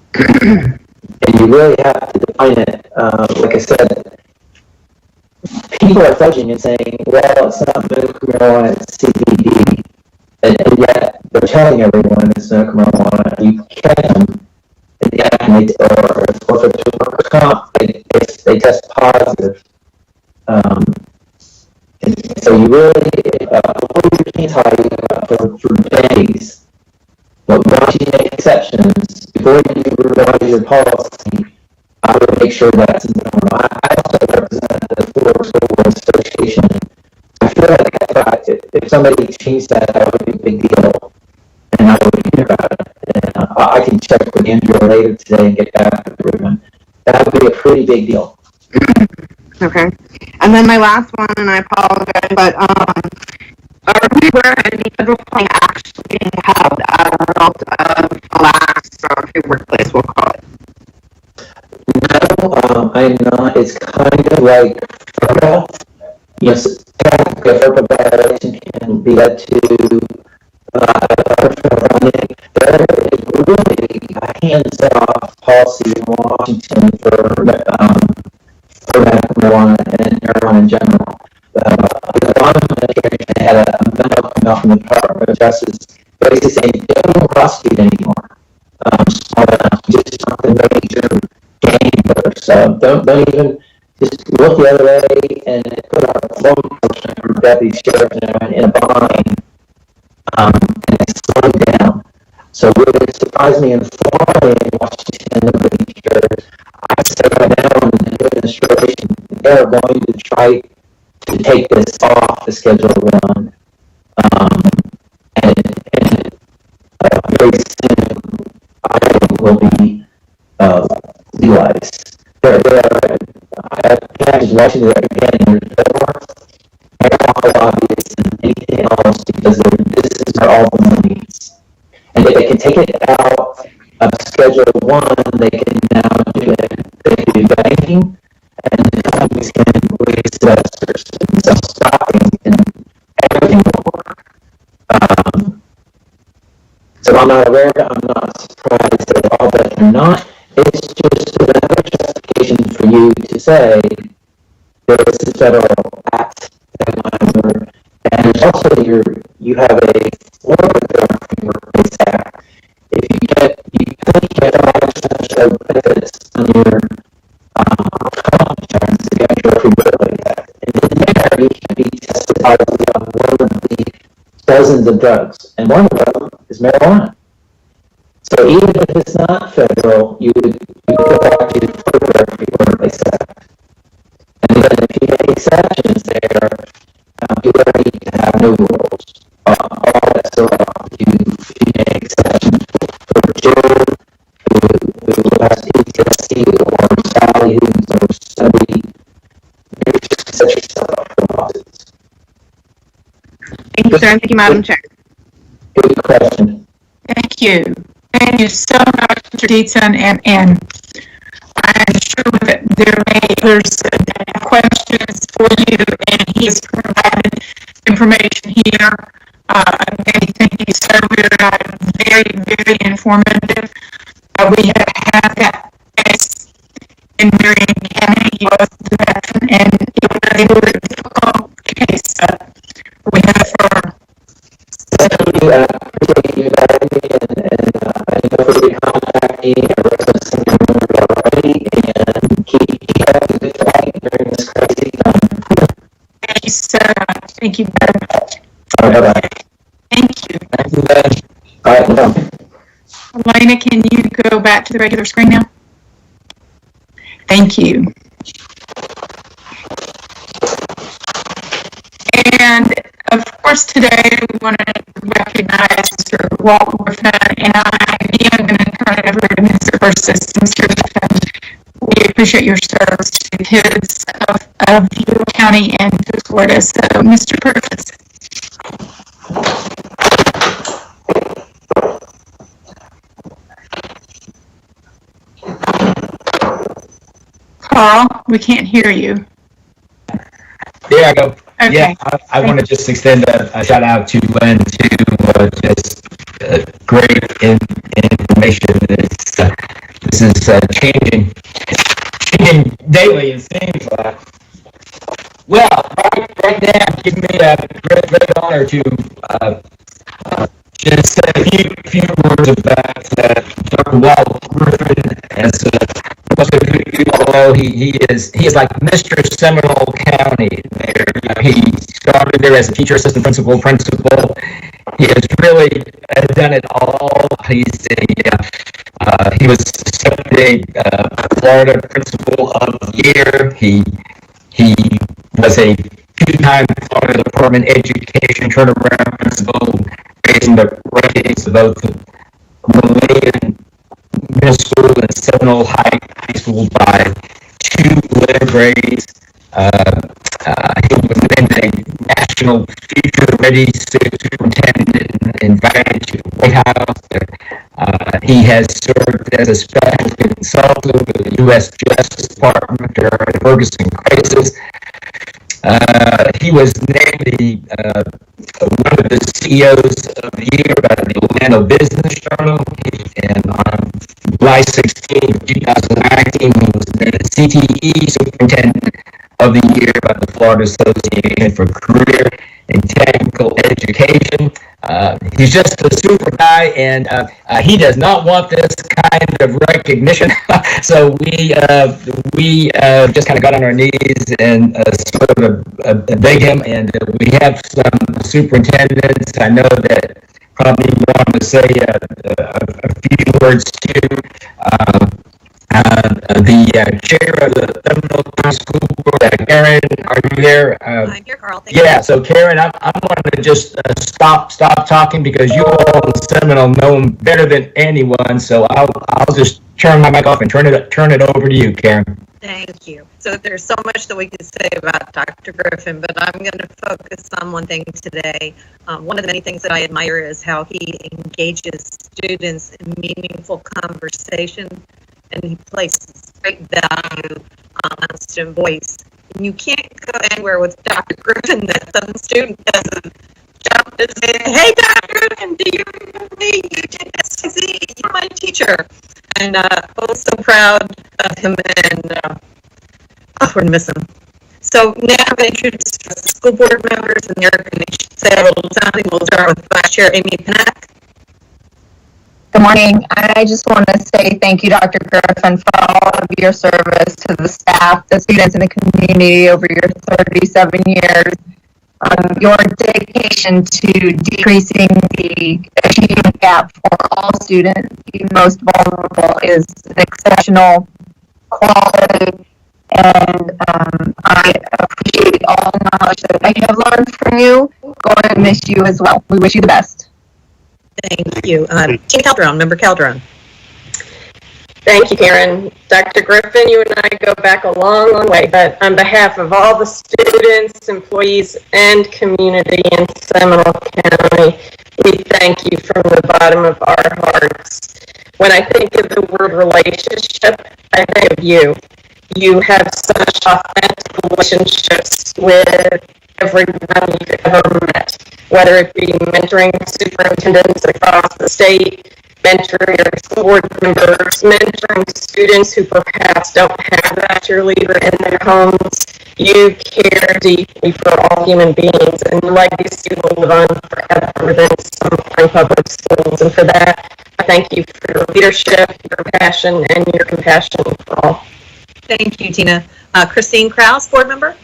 And you really have to define it. Like I said, people are fudging and saying, well, it's not medical marijuana, it's CBD. And yet, they're telling everyone it's medical marijuana. You can, and or if it's a workers' comp, they test positive. So you really, avoid your teens for days. But once you make exceptions, before you revise your policy, I would make sure that's normal. I also represent the Florida School Association. I feel like if somebody changed that, that would be a big deal, and I would hear about it. And I can check with Andrea later today and get back to everyone. That would be a pretty big deal. Okay. And then my last one, and I apologize, but are we aware of any federal funding actually being held as a result of the last workplace, we'll call it? No, I'm not. It's kind of like FERPA. Yes, technically a FERPA violation can be led to funding. There is really a hands-off policy in Washington for medical marijuana and marijuana in general. The Obama administration had a memo come out from the Department of Justice basically saying don't prosecute anymore. Just something major gain. So don't even just look the other way and put our law enforcement or deputy sheriff in a bind and slow down. So it would surprise me in Florida and Washington because I say right now in the administration they're going to try to take this off the Schedule 1 and very soon I will be legalized. I was watching it again. They're lobbyists and anything else because this is where all the money is. And if they can take it out of Schedule 1, they can now do it. They can do banking, and the companies can raise investors and sell stocking, and everything will work. So I'm not aware, I'm not surprised at all that they're not. It's just another justification for you to say there is a federal act that and also you have a Florida Workplace Act. If you get 5% of benefits on your comp insurance, you have your free Workplace Act. And in there, you can be tested positive on one of the dozens of drugs, and one of them is marijuana. So even if it's not federal, you go back to the Florida Free Workplace Act. And then if you make exceptions there, you don't need to have no rules. All that's allowed. You make exceptions for Joe, who has PTSD, or Sally, who's somebody. You just set yourself up for lawsuits. Thank you, sir. Thank you, Madam Chair. Good question. Thank you. Thank you so much, Mr. Dietzen, and I'm sure that there may be others that have questions for you, and he has provided information here. Again, thank you, sir. Very, very informative. We have had that case in Marion County. He was the veteran, and it was a difficult case. We have for Thank you. Appreciate you inviting me, and feel free to contact me or reference the number already, and keep up the good fight during this crazy time. you so much. Thank you very much. All right, bye-bye. Thank you. Thank you, Ben. All right, no. Elena, can you go back to the regular screen now? Thank you. And of course, today we want to recognize Mr. Walt Griffin, and I am going to turn it over to Mr. Versus. Mr. Griffin, we appreciate your service to the kids of Buell County and to Florida. So, Mr. Purchase. Carl, we can't hear you. There I go. Okay. Yeah, I want to just extend a shout out to Lynn to just great information. This is changing daily, it seems like. Well, right now, give me a great honor to just say a few words about Dr. Walt Griffin. As most of you all know, he is like Mr. Seminole County. He started there as a teacher, assistant principal. He has really done it all. He was accepted Florida Principal of the Year. He was a two-time Florida Department Education turnaround principal, raising the rankings of both Malayan Middle School and Seminole High School by 2 letter grades. He was named a National Future Ready Superintendent and invited to the White House. He has served as a special consultant with the U.S. Justice Department during the Ferguson crisis. He was named one of the CEOs of the year by the Orlando Business Journal, and on July 16, 2019, he was named the CTE Superintendent of the Year by the Florida Association for Career and Technical Education. He's just a super guy, and he does not want this kind of recognition. So we just kind of got on our knees and sort of begged him, and we have some superintendents I know that probably want to say a few words too. The chair of the Seminole County School Board, Karen, are you there? I'm here, Carl. Thank you. Yeah, so Karen, I'm going to just stop talking because you all in Seminole know him better than anyone. So I'll just turn my mic off and turn it over to you, Karen. Thank you. So there's so much that we could say about Dr. Griffin, but I'm going to focus on one thing today. One of the many things that I admire is how he engages students in meaningful conversation, and he places great value on student voice. And you can't go anywhere with Dr. Griffin that some student doesn't jump and say, "Hey, Dr. Griffin, do you remember me? You did SIZ. You're my teacher." And I'm so proud of him, and we're going to miss him. So now I'm going to introduce the school board members, and they're going to say a little something. We'll start with Vice Chair Amy Panak. Good morning. I just want to say thank you, Dr. Griffin, for all of your service to the staff, the students, and the community over your 37 years. Your dedication to decreasing the achievement gap for all students, the most vulnerable, is an exceptional quality, and I appreciate all the knowledge that I have learned from you. Going to miss you as well. We wish you the best. Thank you. Tina Calderon, Member Calderon. Thank you, Karen. Dr. Griffin, you and I go back a long, long way, but on behalf of all the students, employees, and community in Seminole County, we thank you from the bottom of our hearts. When I think of the word relationship, I think of you. You have such authentic relationships with everyone you've ever met, whether it be mentoring superintendents across the state, mentoring your school board members, mentoring students who perhaps don't have that cheerleader in their homes. You care deeply for all human beings, and your legacy will live on forever within Seminole Public Schools. And for that, I thank you for your leadership, your passion, and your compassion for all. Thank you, Tina. Christine Krause, board member.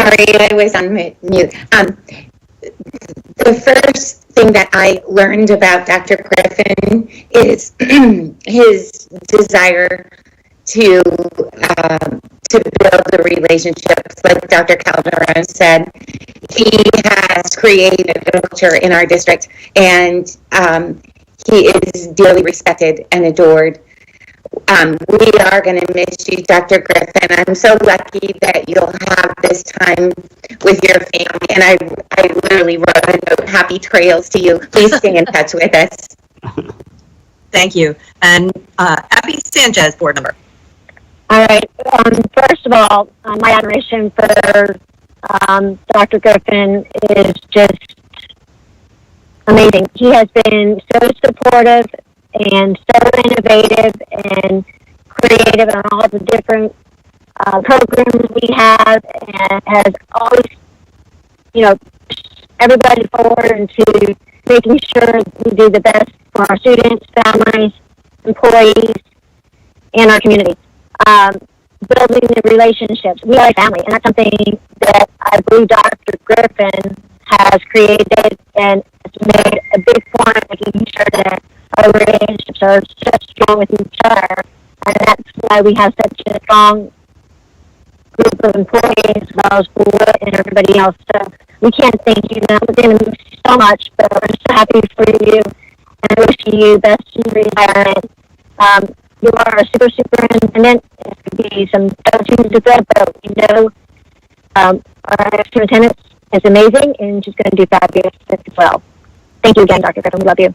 Sorry, I was on mute. The first thing that I learned about Dr. Griffin is his desire to build the relationships. Like Dr. Calderon said, he has created a culture in our district, and he is dearly respected and adored. We are going to miss you, Dr. Griffin. I'm so lucky that you'll have this time with your family. And I literally wrote a note, happy trails to you. Please stay in touch with us. Thank you. And Abby Sanchez, board member. All right. First of all, my admiration for Dr. Griffin is just amazing. He has been so supportive and so innovative and creative on all the different programs we have, and has always, pushed everybody forward into making sure we do the best for our students, families, employees, and our community. Building the relationships. We are a family, and that's something that I believe Dr. Griffin has created, and it's made a big point of making sure that our relationships are so strong with each other, and that's why we have such a strong group of employees as well as board and everybody else. So we can't thank you enough. We're going to miss you so much, but we're so happy for you, and I wish you best in retirement. You are a superintendent. There could be some shoes to thread, but our superintendent is amazing, and she's going to do fabulous as well. Thank you again, Dr. Griffin. We love you.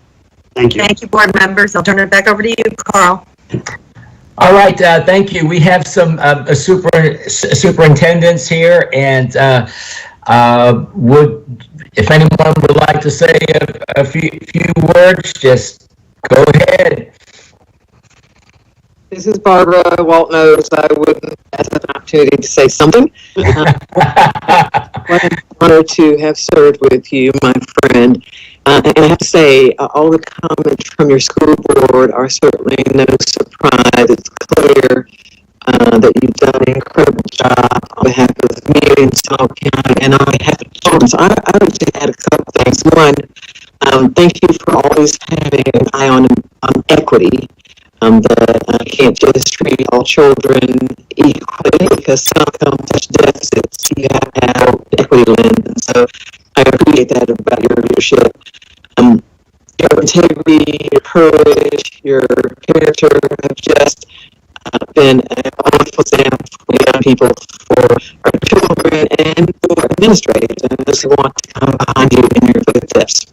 Thank you. Thank you, board members. I'll turn it back over to you, Carl. All right, thank you. We have some superintendents here, and if anyone would like to say a few words, just go ahead. This is Barbara Walt knows I wouldn't have an opportunity to say something. What an honor to have served with you, my friend. And I have to say, all the comments from your school board are certainly no surprise. It's clear that you've done an incredible job on behalf of me and Seminole County and on behalf of children. So I would just add a couple things. One, thank you for always having an eye on equity. That can't just treat all children equally, because some come such deficits. You have to have equity lens, and so I appreciate that about your leadership. Your integrity, your courage, your character have just been a wonderful example for young people, for our children, and for administrators and those who want to come behind you in your footsteps.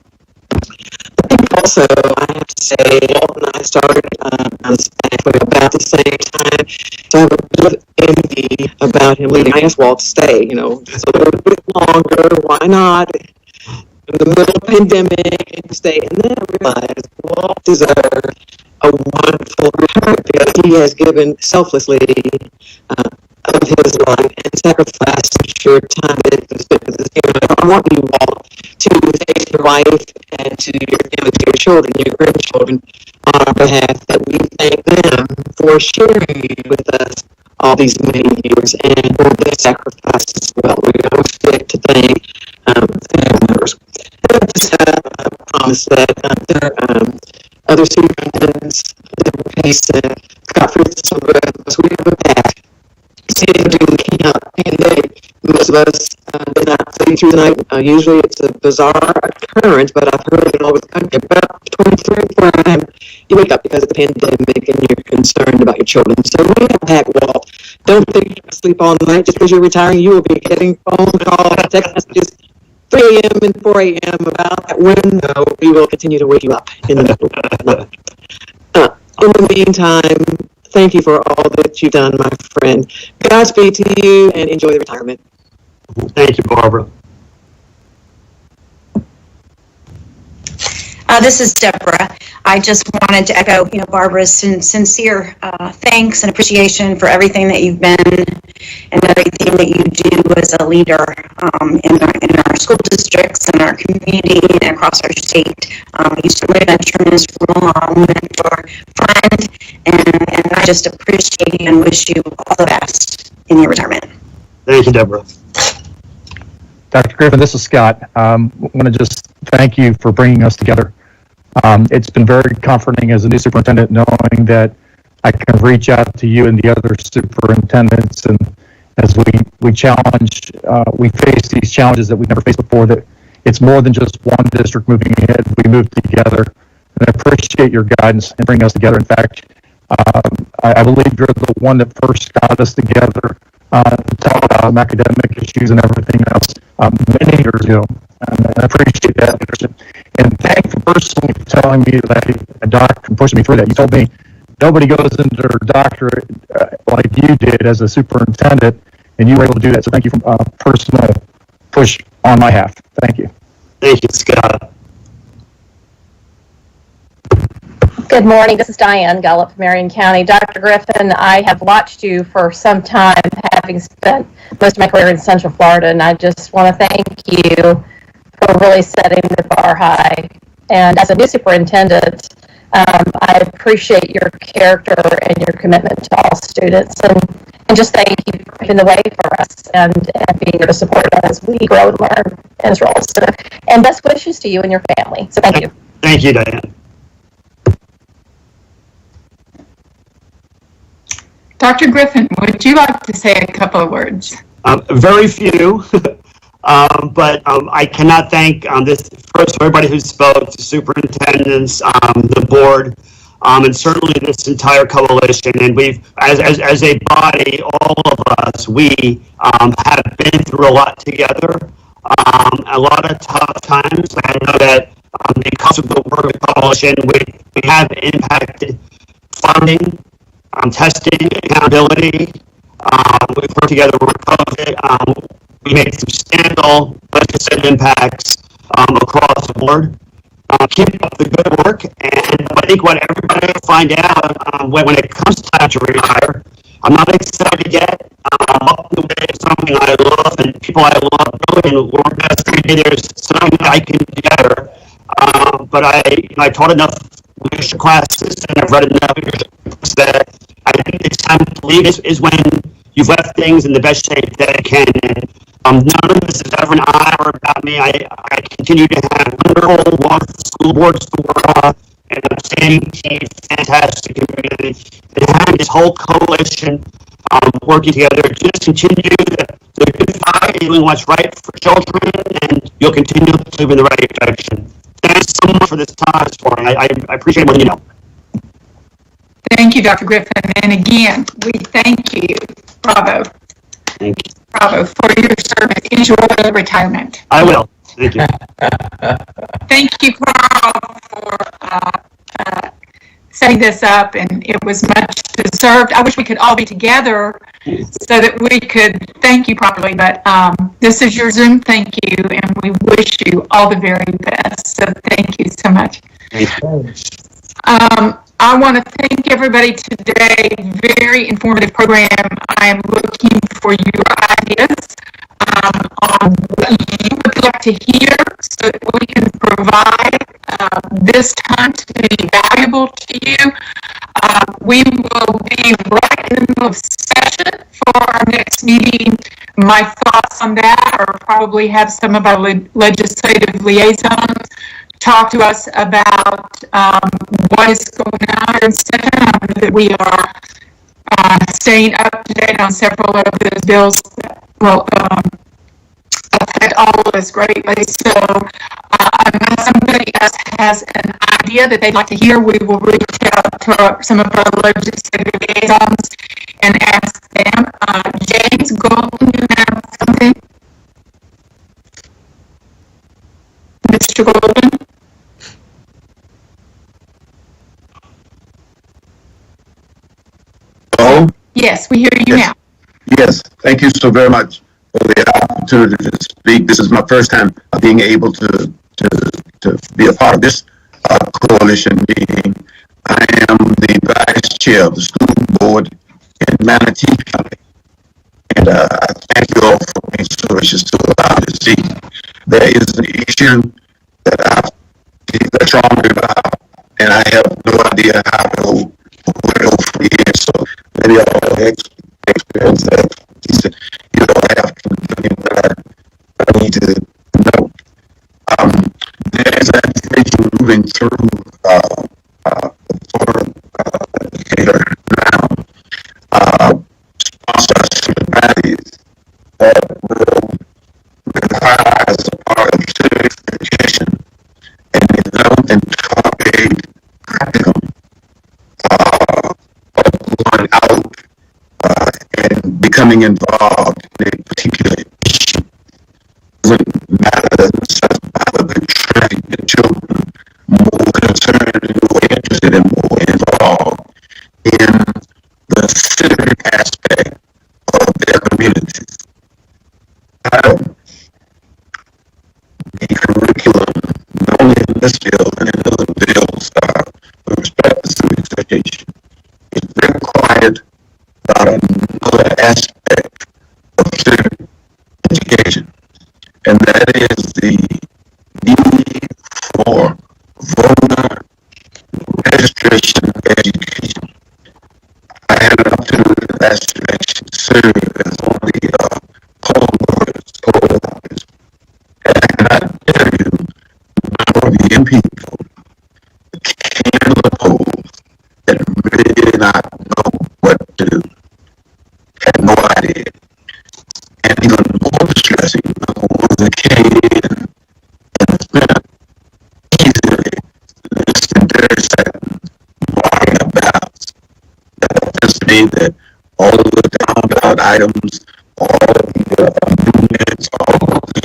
I think also, I have to say, Walt and I started on staff at about the same time, so I have a bit of envy about him leaving. I asked Walt to stay, just a little bit longer. Why not? In the middle of the pandemic, and stay. And then I realized Walt deserves a wonderful retirement because he has given selflessly of his life and sacrificed your time that was spent with his family. I want you, Walt, to thank your wife and to your children, your grandchildren, on our behalf, that we thank them for sharing with us all these many years and for their sacrifices as well. We always forget to thank family members. I just promise that other superintendents, Deborah Pace, Scott Fritz, we have a pact. Most of us did not sleep through the night. Usually it's a bizarre occurrence, but I've heard it all over the country. About 23 or 4 times you wake up because of the pandemic and you're concerned about your children. So we have back, Walt. Don't think you can sleep all night just because you're retiring. You will be getting phone calls, text messages, 3 a.m. and 4 a.m. about that window. We will continue to wake you up in the middle of the night. In the meantime, thank you for all that you've done, my friend. Godspeed to you, and enjoy the retirement. Thank you, Barbara. This is Deborah. I just wanted to echo, Barbara's sincere thanks and appreciation for everything that you've been and everything that you do as a leader in our school districts and our community and across our state. You certainly been a tremendous role model, mentor, friend, and I just appreciate you and wish you all the best in your retirement. Thank you, Deborah. Dr. Griffin, this is Scott. I want to just thank you for bringing us together. It's been very comforting as a new superintendent knowing that I can reach out to you and the other superintendents, and as we challenge, we face these challenges that we've never faced before, that it's more than just one district moving ahead. We move together, and I appreciate your guidance and bringing us together. In fact, I believe you're the one that first got us together to talk about academic issues and everything else many years ago. And I appreciate that leadership. And thank you personally for telling me that a doctor and pushing me through that. You told me nobody goes into their doctorate like you did as a superintendent, and you were able to do that. So thank you for personal push on my behalf. Thank you. Thank you, Scott. Good morning. This is Diane Gallup, Marion County. Dr. Griffin, I have watched you for some time, having spent most of my career in Central Florida, and I just want to thank you for really setting the bar high. And as a new superintendent, I appreciate your character and your commitment to all students, and just thank you for paving the way for us and being here to support us as we grow and learn in this role. So, and best wishes to you and your family. So thank you. Thank you, Diane. Dr. Griffin, would you like to say a couple of words? Very few, but I cannot thank this first everybody who spoke, the superintendents, the board, and certainly this entire coalition. And we've, as a body, all of us, we have been through a lot together, a lot of tough times. I know that because of the work of the coalition, we have impacted funding, testing, accountability. We've worked together with COVID. We made substantial legislative impacts across the board. Keep up the good work, and I think what everybody will find out when it comes time to retire, I'm not excited yet. I'm up the way of something I love and people I love doing, and we're best there's something I can do better. But I taught enough leadership classes and I've read enough leadership books that I think it's time to leave is when you've left things in the best shape that it can. And none of this is ever an I or about me. I continue to have wonderful school boards to work on, an outstanding team, fantastic community, and having this whole coalition working together. Just continue the good fight, doing what's right for children, and you'll continue to move in the right direction. Thanks so much for this time this morning. I appreciate what you know. Thank you, Dr. Griffin. And again, we thank you. Bravo. Thank you. Bravo for your service. Enjoy retirement. I will. Thank you. Thank you, Carl, for setting this up, and it was much deserved. I wish we could all be together so that we could thank you properly, but this is your Zoom thank you, and we wish you all the very best. So thank you so much. Thank you. I want to thank everybody today. Very informative program. I am looking for your ideas on what you would like to hear so that we can provide this time to be valuable to you. We will be right in the middle of session for our next meeting. My thoughts on that are probably have some of our legislative liaisons talk to us about what is going on in session. That we are staying up to date on several of those bills that will affect all of us greatly. So unless somebody else has an idea that they'd like to hear, we will reach out to some of our legislative liaisons and ask them. James Golden, you have something? Mr. Golden? Hello? Yes, we hear you now. Yes, thank you so very much for the opportunity to speak. This is my first time being able to be a part of this coalition meeting. I am the vice chair of the school board in Manatee County. And I thank you all for being so gracious to allow me to see. There is an issue that I feel very strongly about, and I have no idea how to go from here. So maybe I'll experience that. He said, you don't have to do that. I need to will require as a part of civic education and develop and taught a practicum of going out and becoming involved in a particular issue. Doesn't matter just about the training the children more concerned and more interested and more involved in the civic aspect of their communities. The curriculum, not only in this bill and in other bills, with respect to civic education, is very quiet about another aspect of civic education, and that is the need for voter registration education. I had an opportunity last election to serve as one of the poll workers, and I cannot tell you the number of young people that came to the polls that really did not know what to do, had no idea. And even more distressing, the ones that came in and spent easily less than 30 seconds marking up ballots. That just means that all of the down ballot items, all of the amendments, all of the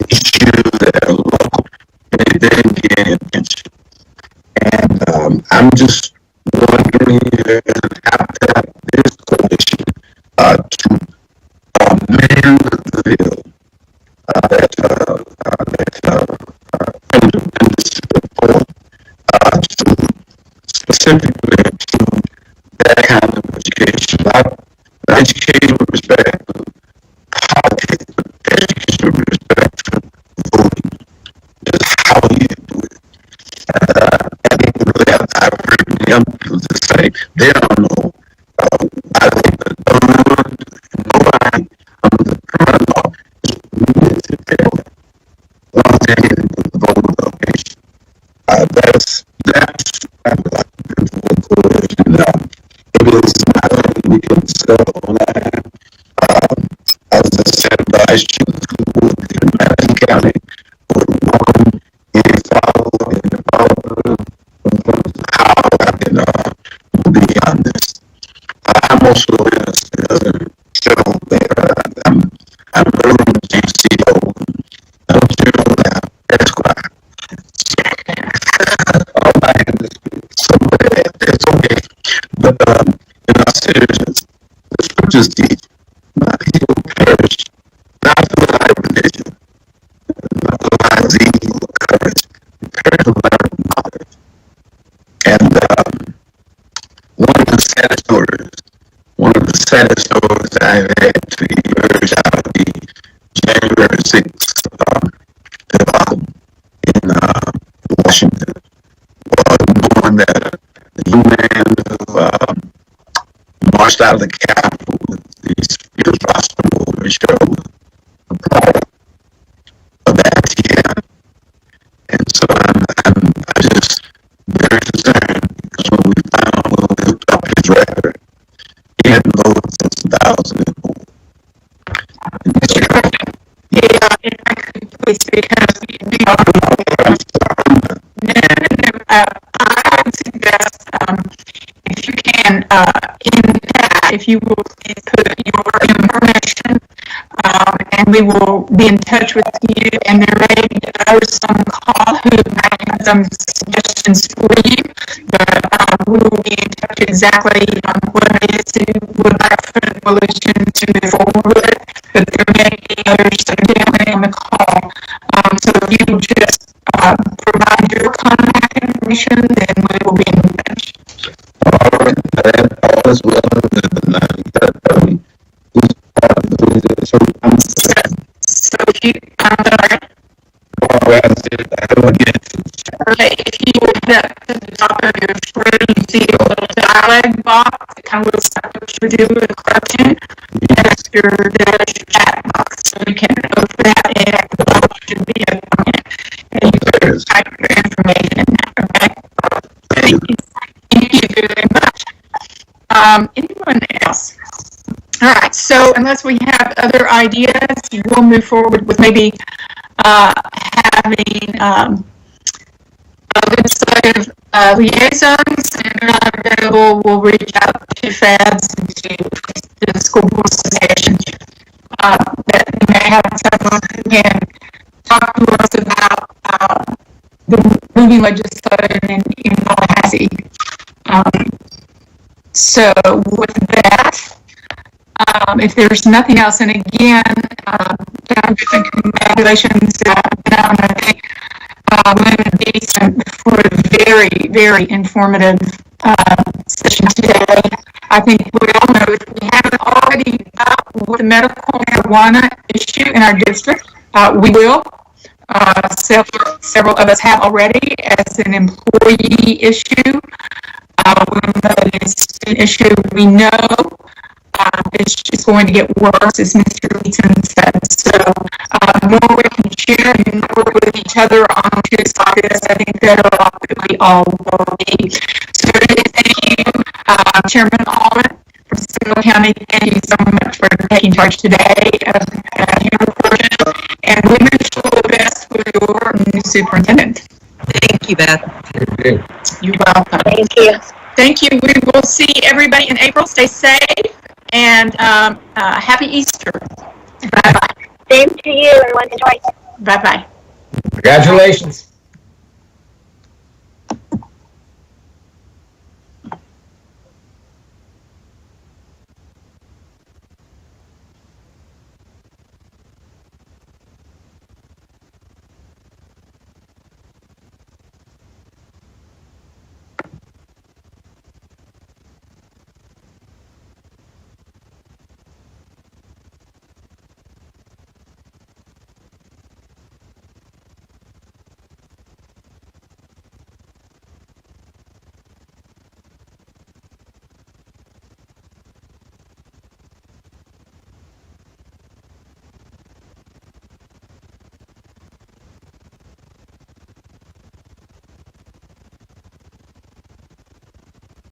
issues that are local, they didn't get any attention. And I'm just wondering after this coalition to amend the bill to specifically include that kind of education, not education with respect to politics, but education with respect to voting, just how you do it. I think really I've heard young people just say they don't know. I think the government, nobody under the current law is permitted to tell them once they get into the voting location. That's a coalition. It is not something we can sell online. As I said, I should school in Madison County would welcome any follow and follow in terms of how I can move beyond this. I'm also in a show there. I'm early in the CEO. I'm sure that Esquire. All my industry. So it's okay. But in our seriousness, the scriptures teach, my people perish, not for thy religion, not for thy zeal or courage, perish for thy knowledge. And one of the saddest stories I've had to emerge out of the January 6th debacle in Washington was knowing that the young man who marched out of the Capitol with these spears rostrum over his shoulder, the product of that TN. And so I'm just very concerned because when we looked up his record, he hadn't voted since 2004. Yeah, if I could please, because I would suggest, if you can, in that, if you will please put your information, and we will be in touch with you, and there may be others on the call who might have some suggestions for you, but we will be in touch exactly on what it is you would like for the coalition to move forward with, but there may be others that are definitely on the call. So if you will just provide your contact information, then we will be in touch. All right, all is well. So you, I'm sorry. Okay, if you would hit up to the top of your screen, you see a little dialog box. It kind of looks like what you do with a cartoon. That's your chat box. So you can open that and it should be a comment. And you can type your information in there, okay? Thank you very much. Anyone else? All right, so unless we have other ideas, we'll move forward with maybe having a good set of liaisons, and if not available, we'll reach out to FADS and to the School Board Association that may have someone who can talk to us about the moving legislation in Tallahassee. So with that, if there's nothing else, and again, congratulations, Lynn Beeson, for a very, very informative session today. I think we all know if we haven't already dealt with the medical marijuana issue in our district, we will. Several of us have already as an employee issue. It's an issue we know it's just going to get worse, as Mr. Leeson said. So the more we can share and work with each other on this topic, I think better off that we all will be. So thank you, Chairman Allman from Seminole County. Thank you so much for taking charge today of your portion, and we wish you all the best with your new superintendent. Thank you, Beth. You're welcome. Thank you. Thank you. We will see everybody in April. Stay safe, and happy Easter. Bye-bye. Same to you, everyone. Enjoy. Bye-bye. Congratulations.